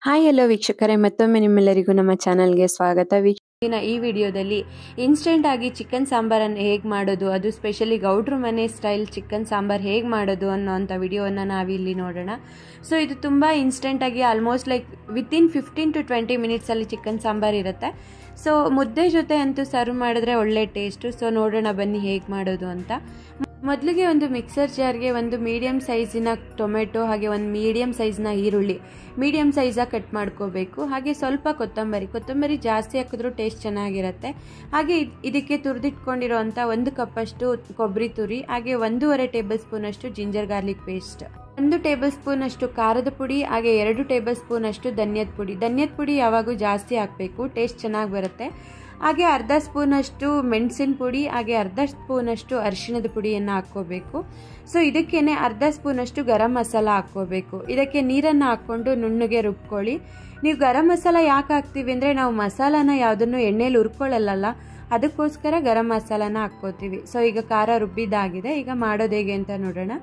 Hi hello ವೀಕ್ಷಕರೇ, ಮತ್ತೊಮ್ಮೆ ನಿಮ್ಮೆಲ್ಲರಿಗೂ ನಮ್ಮ ಚಾನಲ್ಗೆ ಸ್ವಾಗತ. ಈ ವಿಡಿಯೋದಲ್ಲಿ ಇನ್ಸ್ಟೆಂಟ್ ಆಗಿ ಚಿಕನ್ ಸಾಂಬಾರನ್ನು ಹೇಗೆ ಮಾಡೋದು, ಅದು ಸ್ಪೆಷಲಿ ಗೌಡ್ರ ಮನೆ ಸ್ಟೈಲ್ ಚಿಕನ್ ಸಾಂಬಾರ್ ಹೇಗೆ ಮಾಡೋದು ಅನ್ನೋಂಥ ವಿಡಿಯೋವನ್ನು ನಾವಿಲ್ಲಿ ನೋಡೋಣ. ಸೊ ಇದು ತುಂಬ ಇನ್ಸ್ಟೆಂಟಾಗಿ ಆಲ್ಮೋಸ್ಟ್ ಲೈಕ್ ವಿತಿನ್ 15 to 20 ಮಿನಿಟ್ಸಲ್ಲಿ ಚಿಕನ್ ಸಾಂಬಾರ್ ಇರುತ್ತೆ. ಸೊ ಮುದ್ದೆ ಜೊತೆ ಅಂತೂ ಸರ್ವ್ ಮಾಡಿದ್ರೆ ಒಳ್ಳೆ ಟೇಸ್ಟು. ಸೊ ನೋಡೋಣ ಬನ್ನಿ ಹೇಗೆ ಮಾಡೋದು ಅಂತ. ಮೊದಲಿಗೆ ಒಂದು ಮಿಕ್ಸರ್ ಜಾರ್ಗೆ ಒಂದು ಮೀಡಿಯಮ್ ಸೈಜಿನ ಟೊಮೆಟೊ ಹಾಗೆ ಒಂದು ಮೀಡಿಯಮ್ ಸೈಜ್ನ ಈರುಳ್ಳಿ ಮೀಡಿಯಮ್ ಸೈಜಾಗಿ ಕಟ್ ಮಾಡ್ಕೋಬೇಕು. ಹಾಗೆ ಸ್ವಲ್ಪ ಕೊತ್ತಂಬರಿ ಜಾಸ್ತಿ ಹಾಕಿದ್ರೂ ಟೇಸ್ಟ್ ಚೆನ್ನಾಗಿರುತ್ತೆ. ಹಾಗೆ ಇದಕ್ಕೆ ತುರಿದಿಟ್ಕೊಂಡಿರೋಂಥ 1 ಕಪ್ಪಷ್ಟು ಕೊಬ್ಬರಿ ತುರಿ, ಹಾಗೆ 1.5 ಟೇಬಲ್ ಸ್ಪೂನಷ್ಟು ಜಿಂಜರ್ ಗಾರ್ಲಿಕ್ ಪೇಸ್ಟ್, 1 ಟೇಬಲ್ ಸ್ಪೂನಷ್ಟು ಖಾರದ ಪುಡಿ, ಹಾಗೆ 2 ಟೇಬಲ್ ಸ್ಪೂನಷ್ಟು ಧನಿಯದ ಪುಡಿ ಯಾವಾಗೂ ಜಾಸ್ತಿ ಹಾಕಬೇಕು, ಟೇಸ್ಟ್ ಚೆನ್ನಾಗಿ ಬರುತ್ತೆ. ಹಾಗೆ ಅರ್ಧ ಸ್ಪೂನಷ್ಟು ಮೆಣಸಿನ ಪುಡಿ, ಹಾಗೆ ಅರ್ಧ ಸ್ಪೂನಷ್ಟು ಅರಿಶಿಣದ ಪುಡಿಯನ್ನು ಹಾಕ್ಕೋಬೇಕು. ಸೊ ಇದಕ್ಕೇನೆ ಅರ್ಧ ಸ್ಪೂನಷ್ಟು ಗರಂ ಮಸಾಲ ಹಾಕ್ಕೋಬೇಕು. ಇದಕ್ಕೆ ನೀರನ್ನು ಹಾಕ್ಕೊಂಡು ನುಣ್ಣಗೆ ರುಬ್ಕೊಳ್ಳಿ. ನೀವು ಗರಂ ಮಸಾಲ ಯಾಕೆ ಹಾಕ್ತೀವಿ ಅಂದರೆ ನಾವು ಮಸಾಲಾನ ಯಾವುದನ್ನು ಎಣ್ಣೆಲಿ ಹುರ್ಕೊಳ್ಳಲ್ಲ, ಅದಕ್ಕೋಸ್ಕರ ಗರಂ ಮಸಾಲಾನ ಹಾಕ್ಕೋತೀವಿ. ಸೊ ಈಗ ಖಾರ ರುಬ್ಬಿದ್ದಾಗಿದೆ. ಈಗ ಮಾಡೋದು ಹೇಗೆ ಅಂತ ನೋಡೋಣ.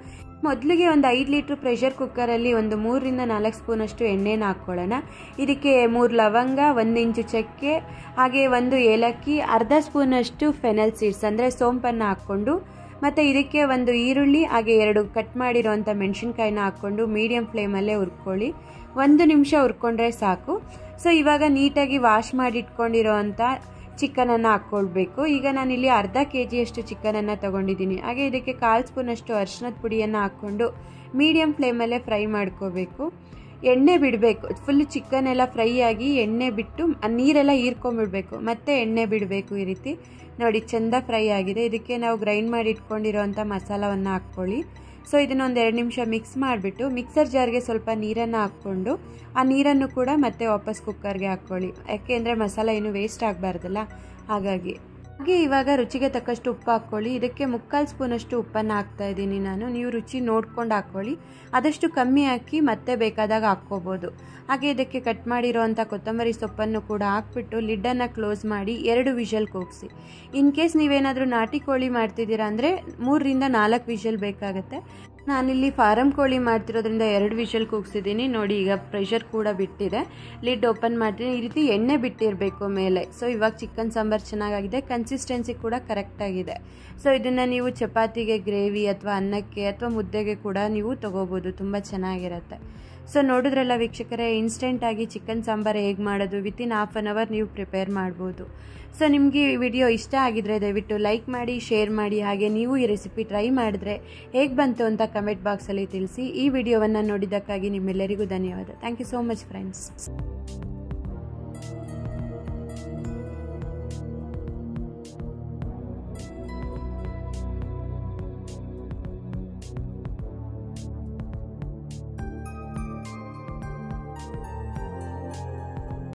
ಮೊದಲಿಗೆ ಒಂದು 5 ಲೀಟ್ರ್ ಪ್ರೆಷರ್ ಕುಕ್ಕರಲ್ಲಿ ಒಂದು 3 ರಿಂದ 4 ಸ್ಪೂನಷ್ಟು ಎಣ್ಣೆನ ಹಾಕ್ಕೊಳ್ಳೋಣ. ಇದಕ್ಕೆ 3 ಲವಂಗ, 1 ಇಂಚು ಚಕ್ಕೆ, ಹಾಗೆ 1 ಏಲಕ್ಕಿ, ಅರ್ಧ ಸ್ಪೂನಷ್ಟು ಫೆನಲ್ ಸೀಡ್ಸ್ ಅಂದರೆ ಸೋಂಪನ್ನು ಹಾಕ್ಕೊಂಡು, ಮತ್ತು ಇದಕ್ಕೆ 1 ಈರುಳ್ಳಿ, ಹಾಗೆ 2 ಕಟ್ ಮಾಡಿರೋಂಥ ಮೆಣಸಿನ್ಕಾಯಿನ ಹಾಕ್ಕೊಂಡು ಮೀಡಿಯಂ ಫ್ಲೇಮಲ್ಲೇ ಹುರ್ಕೊಳ್ಳಿ. 1 ನಿಮಿಷ ಹುರ್ಕೊಂಡ್ರೆ ಸಾಕು. ಸೊ ಇವಾಗ ನೀಟಾಗಿ ವಾಶ್ ಮಾಡಿ ಇಟ್ಕೊಂಡಿರೋಂಥ ಚಿಕನನ್ನು ಹಾಕ್ಕೊಳ್ಬೇಕು. ಈಗ ನಾನಿಲ್ಲಿ ಅರ್ಧ kg ಚಿಕನನ್ನು ತಗೊಂಡಿದ್ದೀನಿ. ಹಾಗೆ ಇದಕ್ಕೆ 1/4 ಸ್ಪೂನಷ್ಟು ಅರಿಶಿಣದ ಪುಡಿಯನ್ನು ಹಾಕ್ಕೊಂಡು ಮೀಡಿಯಂ ಫ್ಲೇಮಲ್ಲೇ ಫ್ರೈ ಮಾಡ್ಕೋಬೇಕು. ಎಣ್ಣೆ ಬಿಡಬೇಕು, ಫುಲ್ ಚಿಕನ್ ಎಲ್ಲ ಫ್ರೈ ಆಗಿ ಎಣ್ಣೆ ಬಿಟ್ಟು ನೀರೆಲ್ಲ ಹೀರ್ಕೊಂಡ್ಬಿಡ್ಬೇಕು, ಮತ್ತೆ ಎಣ್ಣೆ ಬಿಡಬೇಕು. ಈ ರೀತಿ ನೋಡಿ ಚೆಂದ ಫ್ರೈ ಆಗಿದೆ. ಇದಕ್ಕೆ ನಾವು ಗ್ರೈಂಡ್ ಮಾಡಿ ಇಟ್ಕೊಂಡಿರೋಂಥ ಮಸಾಲವನ್ನು ಹಾಕ್ಕೊಳ್ಳಿ. ಸೊ ಇದನ್ನು ಒಂದು 2 ನಿಮಿಷ ಮಿಕ್ಸ್ ಮಾಡಿಬಿಟ್ಟು ಮಿಕ್ಸರ್ ಜಾರ್ಗೆ ಸ್ವಲ್ಪ ನೀರನ್ನು ಹಾಕ್ಕೊಂಡು ಆ ನೀರನ್ನು ಕೂಡ ಮತ್ತೆ ವಾಪಸ್ ಕುಕ್ಕರ್ಗೆ ಹಾಕ್ಕೊಳ್ಳಿ. ಯಾಕೆಂದರೆ ಮಸಾಲ ಏನು ವೇಸ್ಟ್ ಆಗಬಾರ್ದಲ್ಲ, ಹಾಗಾಗಿ. ಹಾಗೆ ಇವಾಗ ರುಚಿಗೆ ತಕ್ಕಷ್ಟು ಉಪ್ಪು ಹಾಕ್ಕೊಳ್ಳಿ. ಇದಕ್ಕೆ 3/4 ಸ್ಪೂನಷ್ಟು ಉಪ್ಪನ್ನು ಹಾಕ್ತಾ ಇದ್ದೀನಿ ನಾನು. ನೀವು ರುಚಿ ನೋಡ್ಕೊಂಡು ಹಾಕ್ಕೊಳ್ಳಿ. ಆದಷ್ಟು ಕಮ್ಮಿ ಹಾಕಿ ಮತ್ತೆ ಬೇಕಾದಾಗ ಹಾಕ್ಕೋಬೋದು. ಹಾಗೆ ಇದಕ್ಕೆ ಕಟ್ ಮಾಡಿರೋವಂಥ ಕೊತ್ತಂಬರಿ ಸೊಪ್ಪನ್ನು ಕೂಡ ಹಾಕ್ಬಿಟ್ಟು ಲಿಡ್ಡನ್ನು ಕ್ಲೋಸ್ ಮಾಡಿ 2 ವಿಷಲ್ ಕೂಗಿಸಿ. ಇನ್ ಕೇಸ್ ನೀವೇನಾದರೂ ನಾಟಿ ಕೋಳಿ ಮಾಡ್ತಿದ್ದೀರಾ ಅಂದರೆ 3 ರಿಂದ 4 ವಿಷಲ್ ಬೇಕಾಗುತ್ತೆ. ನಾನಿಲ್ಲಿ ಫಾರಂ ಕೋಳಿ ಮಾಡ್ತಿರೋದ್ರಿಂದ 2 ವಿಷಲ್ ಕೂಗಿಸಿದ್ದೀನಿ. ನೋಡಿ ಈಗ ಪ್ರೆಷರ್ ಕೂಡ ಬಿಟ್ಟಿದೆ. ಲಿಡ್ ಓಪನ್ ಮಾಡ್ತೀನಿ. ಈ ರೀತಿ ಎಣ್ಣೆ ಬಿಟ್ಟಿರಬೇಕು ಮೇಲೆ. ಸೊ ಇವಾಗ ಚಿಕನ್ ಸಾಂಬಾರ್ ಚೆನ್ನಾಗಿದೆ, ಕನ್ಸಿಸ್ಟೆನ್ಸಿ ಕೂಡ ಕರೆಕ್ಟಾಗಿದೆ. ಸೊ ಇದನ್ನು ನೀವು ಚಪಾತಿಗೆ, ಗ್ರೇವಿ ಅಥವಾ ಅನ್ನಕ್ಕೆ ಅಥವಾ ಮುದ್ದೆಗೆ ಕೂಡ ನೀವು ತಗೋಬೋದು, ತುಂಬ ಚೆನ್ನಾಗಿರುತ್ತೆ. ಸೊ ನೋಡಿದ್ರಲ್ಲ ವೀಕ್ಷಕರೇ, ಇನ್ಸ್ಟೆಂಟಾಗಿ ಚಿಕನ್ ಸಾಂಬಾರ್ ಹೇಗೆ ಮಾಡೋದು, ವಿತಿನ್ ಹಾಫ್ ಆನ್ ಅವರ್ ನೀವು ಪ್ರಿಪೇರ್ ಮಾಡ್ಬೋದು. ಸೊ ನಿಮಗೆ ಈ ವಿಡಿಯೋ ಇಷ್ಟ ಆಗಿದ್ರೆ ದಯವಿಟ್ಟು ಲೈಕ್ ಮಾಡಿ, ಶೇರ್ ಮಾಡಿ. ಹಾಗೆ ನೀವು ಈ ರೆಸಿಪಿ ಟ್ರೈ ಮಾಡಿದ್ರೆ ಹೇಗೆ ಬಂತು ಅಂತ ಕಮೆಂಟ್ ಬಾಕ್ಸಲ್ಲಿ ತಿಳಿಸಿ. ಈ ವಿಡಿಯೋವನ್ನು ನೋಡಿದ್ದಕ್ಕಾಗಿ ನಿಮ್ಮೆಲ್ಲರಿಗೂ ಧನ್ಯವಾದ. Thank you so much friends.